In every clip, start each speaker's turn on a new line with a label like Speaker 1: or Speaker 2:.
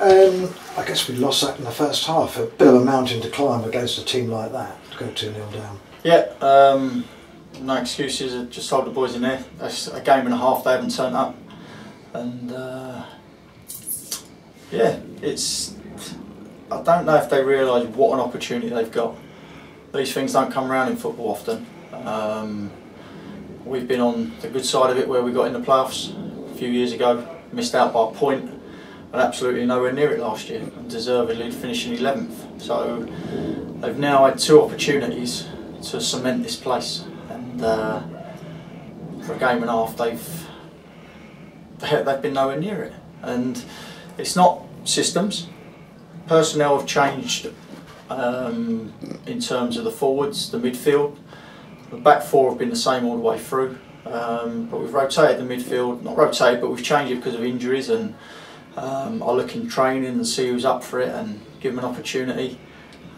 Speaker 1: I guess we lost that in the first half. A bit of a mountain to climb against a team like that, to go 2-0 down.
Speaker 2: Yeah, no excuses. I just told the boys in there, that's a game and a half they haven't turned up. And yeah, I don't know if they realise what an opportunity they've got. These things don't come around in football often. We've been on the good side of it where we got in the playoffs a few years ago, missed out by a point, and absolutely nowhere near it last year, and deservedly finishing 11th. So they've now had 2 opportunities to cement this place, and for a game and a half they've been nowhere near it. And it's not systems. Personnel have changed in terms of the forwards, the midfield. The back 4 have been the same all the way through, but we've rotated the midfield, not rotated, but we've changed it because of injuries, and I look in training and see who's up for it and give them an opportunity,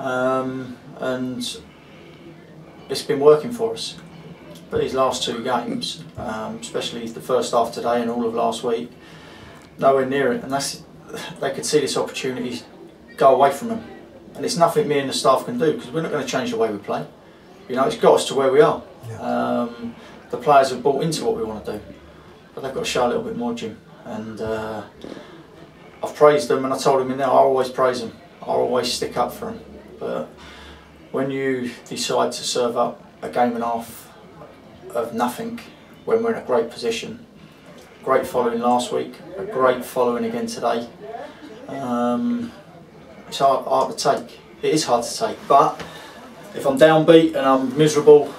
Speaker 2: and it's been working for us. But these last 2 games, especially the first half today and all of last week, nowhere near it, and they could see this opportunity go away from them, and it's nothing me and the staff can do, because we're not going to change the way we play. You know, it's got us to where we are. Yeah. The players have bought into what we want to do, but they've got to show a little bit more, Jim. And I've praised them, and I told them in there, I always praise them. I always stick up for them. But when you decide to serve up a game and a half of nothing, when we're in a great position, great following last week, a great following again today, it's hard to take. It is hard to take, but if I'm downbeat and I'm miserable,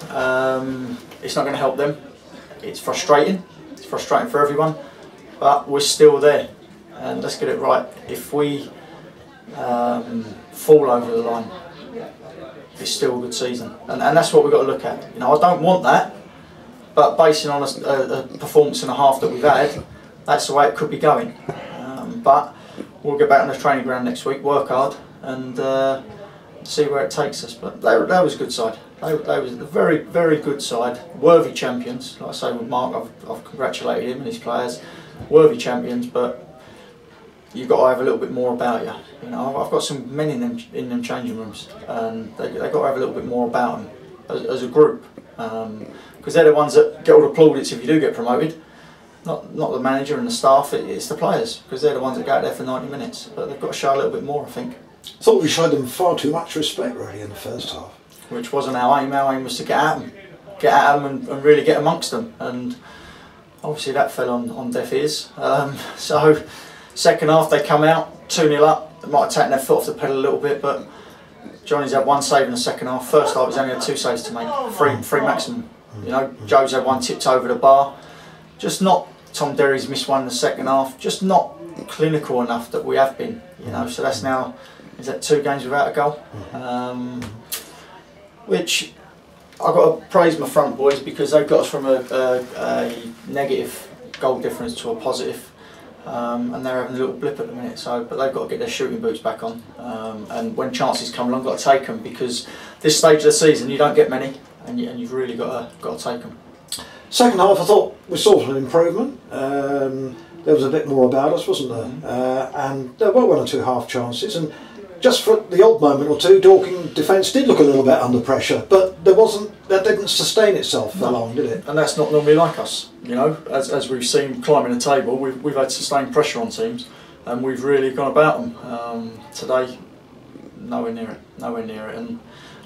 Speaker 2: it's not going to help them. It's frustrating for everyone, but we're still there, and let's get it right. If we fall over the line, it's still a good season, and that's what we've got to look at. You know, I don't want that, but basing on a performance and a half that we've had, that's the way it could be going. But we'll get back on the training ground next week, work hard, and see where it takes us. But that was a good side. They was a very, very good side. Worthy champions. Like I say with Mark, I've congratulated him and his players. Worthy champions, but you've got to have a little bit more about you. You know, I've got some men in them changing rooms, and they've got to have a little bit more about them as a group, because they're the ones that get all the plaudits if you do get promoted. Not the manager and the staff. It's the players, because they're the ones that go out there for 90 minutes. But they've got to show a little bit more, I think.
Speaker 1: I thought we showed them far too much respect really in the first half. Which
Speaker 2: wasn't our aim. Our aim was to get at them and really get amongst them. And obviously that fell on deaf ears. So second half they come out 2-0 up. They might have taken their foot off the pedal a little bit, but Johnny's had 1 save in the second half. First half he's only had 2 saves to make, three maximum. You know, Joe's had 1 tipped over the bar. Just not. Tom Derry's missed 1 in the second half. Just not clinical enough that we have been. You know, so that's now. Is that 2 games without a goal? Which I've got to praise my front boys, because they've got us from a negative goal difference to a positive, and they're having a little blip at the minute. So, but they've got to get their shooting boots back on, and when chances come along, got to take them, because this stage of the season you don't get many, and you've really got to take them.
Speaker 1: Second half, I thought we saw an improvement. There was a bit more about us, wasn't there? And there were 1 or 2 half chances, and just for the odd moment or two, Dorking defence did look a little bit under pressure, but that didn't sustain itself for long, did it?
Speaker 2: And that's not normally like us. You know, as we've seen climbing the table, we've had sustained pressure on teams, and we've really gone about them. Today, nowhere near it, and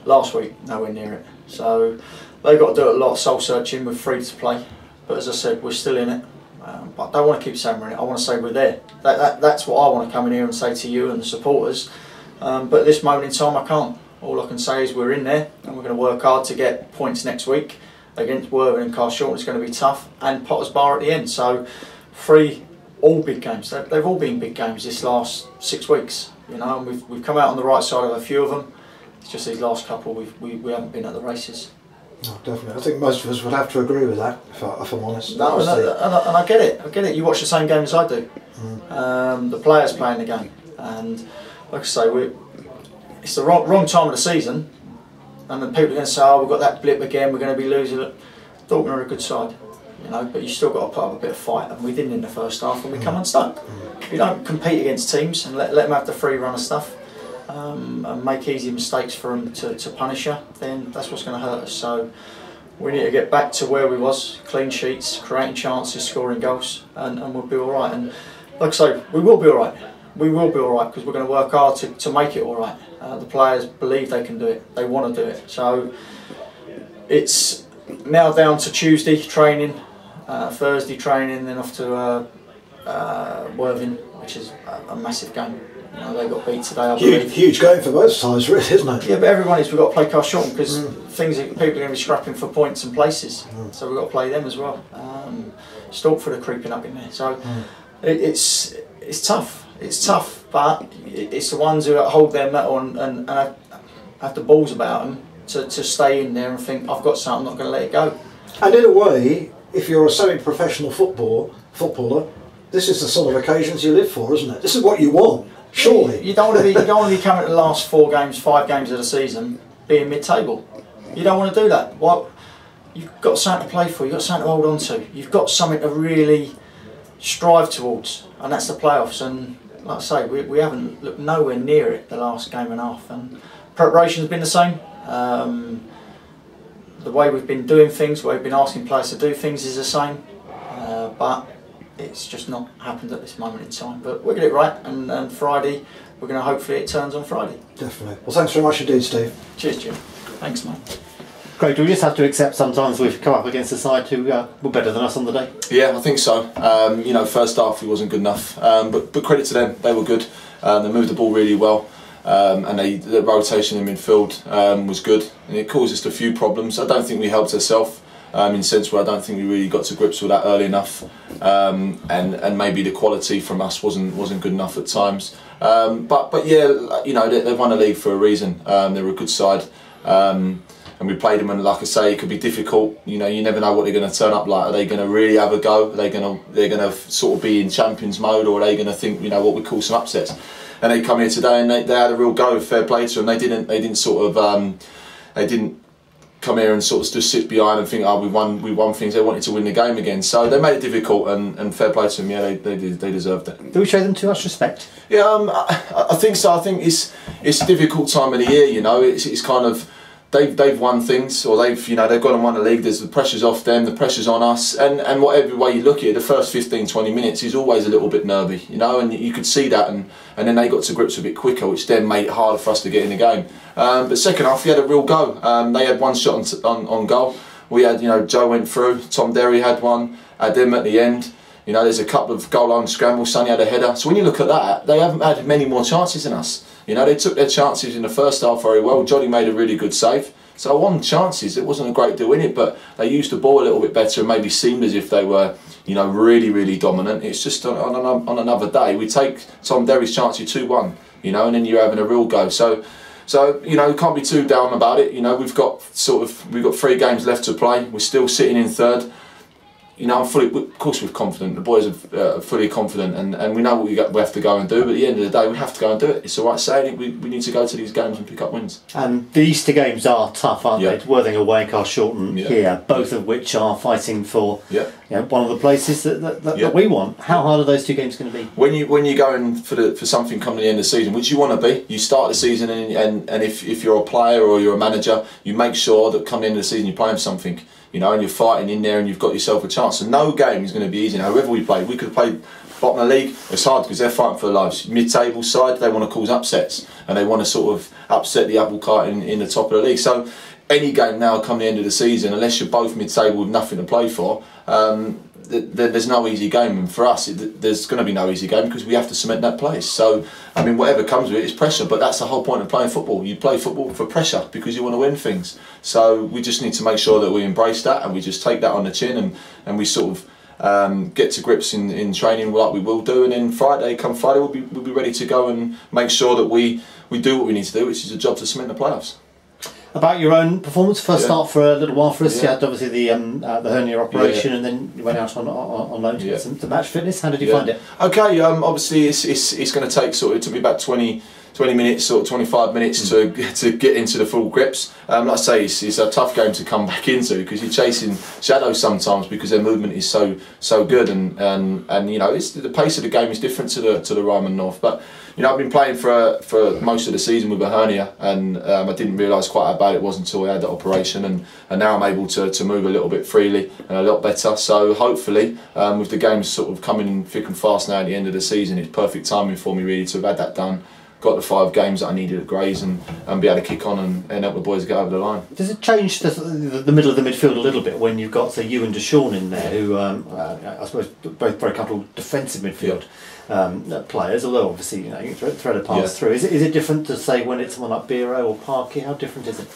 Speaker 2: last week, nowhere near it. So they've got to do a lot of soul searching. We're free to play, but as I said, we're still in it. But I don't want to keep saying we're in it. I want to say we're there. That's what I want to come in here and say to you and the supporters. But at this moment in time, I can't. All I can say is we're in there, and we're going to work hard to get points next week against Worthing and Carshalton. It's going to be tough, and Potters Bar at the end. So 3 all big games. They've all been big games this last 6 weeks. You know, and we've come out on the right side of a few of them. It's just these last couple we haven't been at the races.
Speaker 1: No, definitely. I think most of us would have to agree with that, if I'm honest.
Speaker 2: No, and I get it. I get it. You watch the same game as I do. The players playing the game, and like I say, it's the wrong time of the season, and then people are going to say, "Oh, we've got that blip again. We're going to be losing it." Dorking are a good side. you know, but you still got to put up a bit of fight, and we didn't in the first half, and we come unstuck. If you don't compete against teams and let them have the free run of stuff, and make easy mistakes for them to punish you, then that's what's going to hurt us. So we need to get back to where we was, clean sheets, creating chances, scoring goals, and we'll be all right. And like I say, we will be all right. We will be all right because we're going to work hard to make it all right. The players believe they can do it. They want to do it. So it's now down to Tuesday training, Thursday training, then off to Worthing, which is a massive game. You know, they got beat today, I believe.
Speaker 1: Huge game for both sides, really, isn't it?
Speaker 2: Yeah, but everyone is. We've got to play Carshalton because people are going to be scrapping for points and places. So we've got to play them as well. Stortford are creeping up in there. So it's tough. It's tough, but it's the ones who hold their mettle and have the balls about them to stay in there and think, I've got something, I'm not going to let it go.
Speaker 1: And in a way, if you're a semi-professional footballer, this is the sort of occasions you live for, isn't it? This is what you want. Surely.
Speaker 2: You don't want to be coming to the last 4 games, 5 games of the season being mid-table. You don't want to do that. What? You've got something to play for, you've got something to hold on to. You've got something to really strive towards, and that's the playoffs. And like I say, we haven't looked nowhere near it the last game and a half. And preparation's been the same. The way we've been doing things, the way we've been asking players to do things is the same. But it's just not happened at this moment in time, but we'll get it right, and Friday, we're going to hopefully it turns on Friday.
Speaker 1: Definitely. Well, thanks very much indeed, Steve.
Speaker 2: Cheers, Jim. Thanks, mate.
Speaker 3: Craig, do we just have to accept sometimes we've come up against a side who were better than us on the day?
Speaker 4: Yeah, I think so. You know, first half we wasn't good enough, but credit to them, they were good. They moved the ball really well, and the rotation in midfield was good, and it caused us a few problems. I don't think we helped ourselves. In the sense where I don't think we really got to grips with that early enough, and maybe the quality from us wasn't good enough at times. But yeah, you know, they've won the league for a reason. They're a good side, and we played them. And like I say, it could be difficult. You know, you never know what they're going to turn up like. Are they going to really have a go? Are they they're going to sort of be in champions mode, or are they going to think, you know, what we call some upsets? And they come here today and they had a real go. Fair play to them. They didn't sort of they didn't come here and sort of just sit behind and think, oh, we won things. They wanted to win the game again, so they made it difficult, and fair play to them. Yeah, they deserved it.
Speaker 3: Do we show them too much respect?
Speaker 4: Yeah, I think so. I think it's a difficult time of the year. You know, it's kind of they've won things, or they've gone and won the league. There's the pressure's off them, the pressure's on us, and whatever way you look at it, the first 15-20 minutes is always a little bit nervy, you know, and you could see that, and then they got to grips a bit quicker, which then made it harder for us to get in the game. But second half, we had a real go. They had one shot on goal. We had, Joe went through. Tom Derry had one. Had them at the end. You know, there's a couple of goal line scrambles. Sonny had a header. So when you look at that, they haven't had many more chances than us. You know, they took their chances in the first half very well. Johnny made a really good save. So on chances, it wasn't a great deal in it, but they used the ball a little bit better and maybe seemed as if they were, really, really dominant. It's just on another day, we take Tom Derry's chance, you're 2-1, and then you're having a real go. So can't be too down about it. We've got 3 games left to play. We're still sitting in third. Of course we're confident. The boys are fully confident, and we know what we have to go and do. But at the end of the day, we have to go and do it. It's all right saying it. We need to go to these games and pick up wins.
Speaker 3: And the Easter games are tough, aren't they? Worthing away, Carshalton here, both of which are fighting for one of the places that we want. How hard are those 2 games going to be? When
Speaker 4: you're going for something coming to the end of the season, which you want to be, you start the season, and if you're a player or you're a manager, you make sure that come the end of the season you're playing something. And you're fighting in there and you've got yourself a chance. So no game is going to be easy. Now, whoever we play, we could have played bottom of the league. It's hard because they're fighting for their lives. Mid-table side, they want to cause upsets and they want to sort of upset the apple cart in the top of the league. So any game now come the end of the season, unless you're both mid-table with nothing to play for, there's no easy game. And for us, there's going to be no easy game because we have to cement that place. So, I mean, whatever comes with it is pressure, but that's the whole point of playing football. You play football for pressure because you want to win things. So we just need to make sure that we embrace that and we just take that on the chin and we sort of get to grips in training like we will do. And then come Friday, we'll be ready to go and make sure that we do what we need to do, which is a job to cement the playoffs.
Speaker 3: About your own performance, first start for a little while for us. You had obviously the hernia operation, and then you went out on loan to get some match fitness. How did you find it?
Speaker 4: Okay, obviously it's going to take it took me about 20 20 minutes or 25 minutes to get into the full grips. Like I say, it's a tough game to come back into because you're chasing shadows sometimes because their movement is so good, and you know, the pace of the game is different to the Ryman North. But you know, I've been playing for most of the season with a hernia, and I didn't realise quite how bad it was until I had the operation, and now I'm able to move a little bit freely and a lot better. So hopefully, with the games sort of coming in thick and fast now at the end of the season, it's perfect timing for me really to have had that done. Got the 5 games that I needed at Grays and be able to kick on and help the boys get over the line.
Speaker 3: Does it change the middle of the midfield a little bit when you've got, say, you and Deshaun in there, who I suppose both very comfortable defensive midfield players, although obviously, you know, you can thread a pass through. Is it different to say when it's someone like Biro or Parky? How different is it?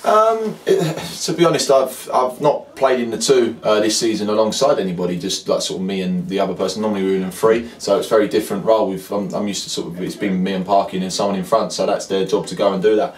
Speaker 4: To be honest, I've not played in the 2 this season alongside anybody, just like sort of me and the other person. Normally we're in 3, so it's a very different role. I'm used to sort of, it's been me and Parky and then someone in front, so that's their job to go and do that.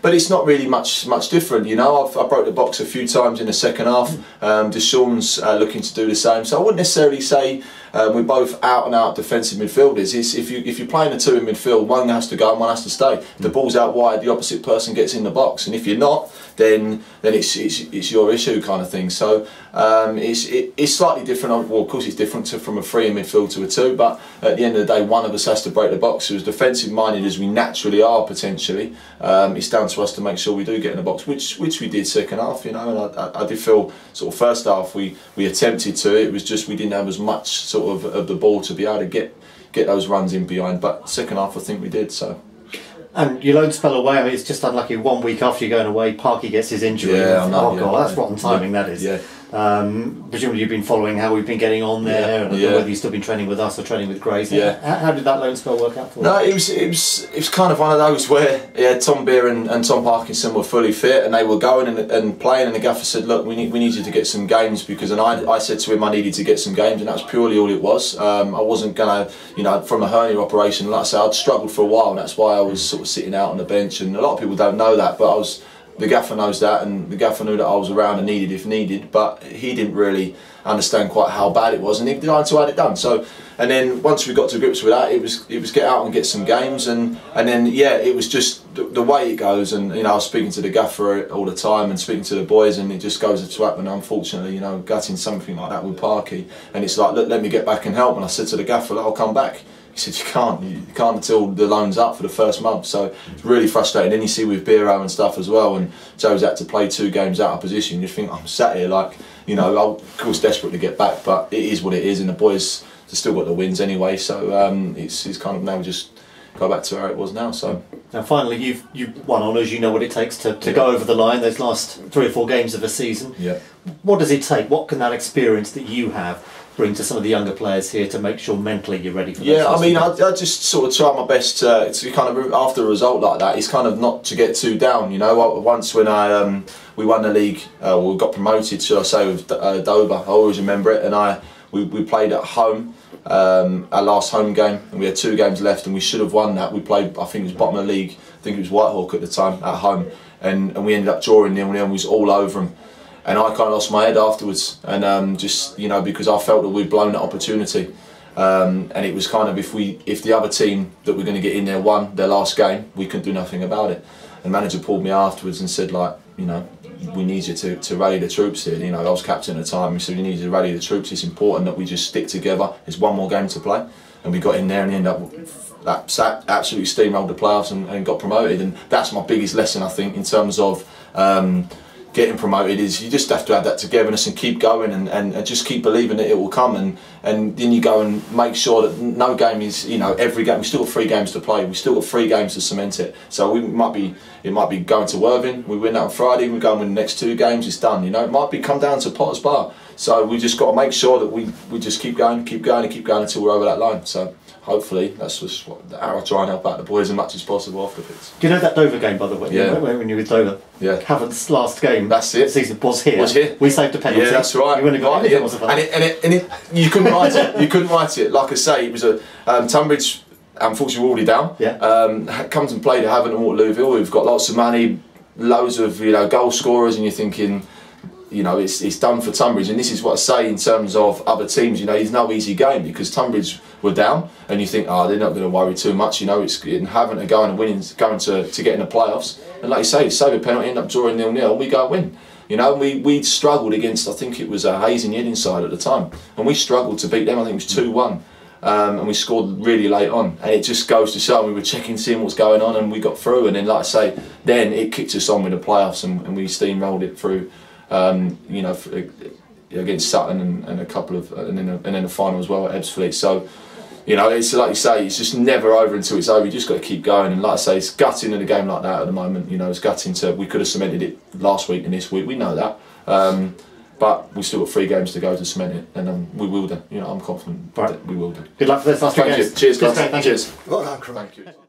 Speaker 4: But it's not really much different, you know. I broke the box a few times in the second half. Deshaun's looking to do the same, so I wouldn't necessarily say we're both out and out defensive midfielders. If you're playing the 2 in midfield, one has to go and one has to stay. If the ball's out wide, the opposite person gets in the box, and if you're not, then it's your issue kind of thing. So it's slightly different. Well, of course it's different from a 3 in midfield to a 2, but at the end of the day, one of us has to break the box. So as defensive minded as we naturally are potentially, it's down to us to make sure we do get in the box, which we did second half, you know. And I did feel sort of first half we attempted to. It was just we didn't have as much sort of the ball to be able to get those runs in behind. But second half I think we did. So.
Speaker 3: And your loan spell away, I mean, it's just unlucky. 1 week after you're going away, Parky gets his injury.
Speaker 4: Yeah, I know,
Speaker 3: God, that's rotten timing, that is.
Speaker 4: Yeah.
Speaker 3: Presumably you've been following how we've been getting on there, and whether you've still been training with us or training with Grays.
Speaker 4: Yeah.
Speaker 3: How did that loan spell work out for you?
Speaker 4: No, it was kind of one of those where Tom Beer and Tom Parkinson were fully fit and they were going and playing, and the gaffer said, look, we need you to get some games, because, and I said to him I needed to get some games, and that was purely all it was. I wasn't gonna, you know, from a hernia operation, like I said, I'd struggled for a while, and that's why I was sort of sitting out on the bench, and a lot of people don't know that, but the gaffer knows that, and the gaffer knew that I was around and needed if needed, but he didn't really understand quite how bad it was, and he decided to have it done. So, and then once we got to grips with that, it was get out and get some games, and then it was just the way it goes. And you know, I was speaking to the gaffer all the time and speaking to the boys, and it just goes to happen. Unfortunately, you know, gutting something like that with Parky, and it's like, look, let me get back and help. And I said to the gaffer, I'll come back. He said, you can't until the loan's up for the first month. So it's really frustrating. Then you see with Biro and stuff as well, and Joe's had to play 2 games out of position. You think, I'm sat here like, you know, I'm of course desperate to get back, but it is what it is, and the boys have still got the wins anyway. So it's kind of now just go back to how it was now. So
Speaker 3: now finally you've won honours. You know what it takes to go over the line. Those last 3 or 4 games of a season. Yeah. What does it take? What can that experience that you have bring to some of the younger players here to make sure mentally you're ready for that? Yeah,
Speaker 4: I mean, I just sort of try my best to kind of, after a result like that, it's kind of not to get too down, you know. Once when we won the league, we got promoted, should I say, with Dover, I always remember it, and we played at home, our last home game, and we had 2 games left, and we should have won that. We played, I think it was bottom of the league, I think it was Whitehawk at the time, at home, and we ended up drawing 0-0, and we was all over them. And I kind of lost my head afterwards, and just, you know, because I felt that we'd blown that opportunity, and it was kind of, if the other team that we're going to get in there won their last game, we couldn't do nothing about it. And the manager pulled me afterwards and said, like, you know, we need you to rally the troops here. You know, I was captain at the time. He said, we need you to rally the troops. It's important that we just stick together. There's 1 more game to play, and we got in there and ended up absolutely steamrolled the playoffs and got promoted. And that's my biggest lesson, I think, in terms of getting promoted, is you just have to have that togetherness and keep going and just keep believing that it will come, and then you go and make sure that no game is, you know, every game. We still got 3 games to play. We still got 3 games to cement it. So it might be going to Worthing. We win that on Friday. We go and win the next 2 games. It's done. You know, it might be come down to Potter's Bar. So we just got to make sure that we just keep going until we're over that line. So hopefully that's just how I try and help out the boys as much as possible off the pitch.
Speaker 3: Do you know that Dover game, by the way?
Speaker 4: Yeah.
Speaker 3: When you were with Dover?
Speaker 4: Yeah.
Speaker 3: Havant's last game.
Speaker 4: That's it.
Speaker 3: Season was here.
Speaker 4: Was here.
Speaker 3: We saved a penalty.
Speaker 4: Yeah, that's right.
Speaker 3: You wouldn't have got it.
Speaker 4: Yeah. And you couldn't write it. You couldn't write it. Like I say, it was a Tonbridge. Unfortunately, we're already down.
Speaker 3: Yeah.
Speaker 4: Comes and played at Havant and Waterlooville. We've got lots of money, loads of, you know, goal scorers, and you're thinking, you know, it's done for Tonbridge, and this is what I say in terms of other teams. You know, it's no easy game because Tonbridge were down, and you think, oh, they're not going to worry too much. You know, it's having to go and winning, going to get in the playoffs, and like you say, save a penalty, end up drawing 0-0, we go and win. You know, we struggled against, I think it was Hayes and Yeddingside at the time, and we struggled to beat them. I think it was 2-1. And we scored really late on, and it just goes to show we were checking, seeing what's going on, and we got through. And then, like I say, then it kicked us on with the playoffs, and we steamrolled it through. You know, against Sutton and a couple of, and then the final as well at Ebbsfleet. So, you know, it's like you say, it's just never over until it's over. You just got to keep going. And like I say, it's gutting in a game like that at the moment. You know, it's gutting to. We could have cemented it last week and this week. We know that. But we've still got 3 games to go to cement it, and we will do. You know, I'm confident that we will do.
Speaker 3: Good luck for this last 3 games.
Speaker 4: Cheers, guys.
Speaker 3: Thank you.
Speaker 4: Cheers.
Speaker 1: Well done, Craig.
Speaker 4: Thank you.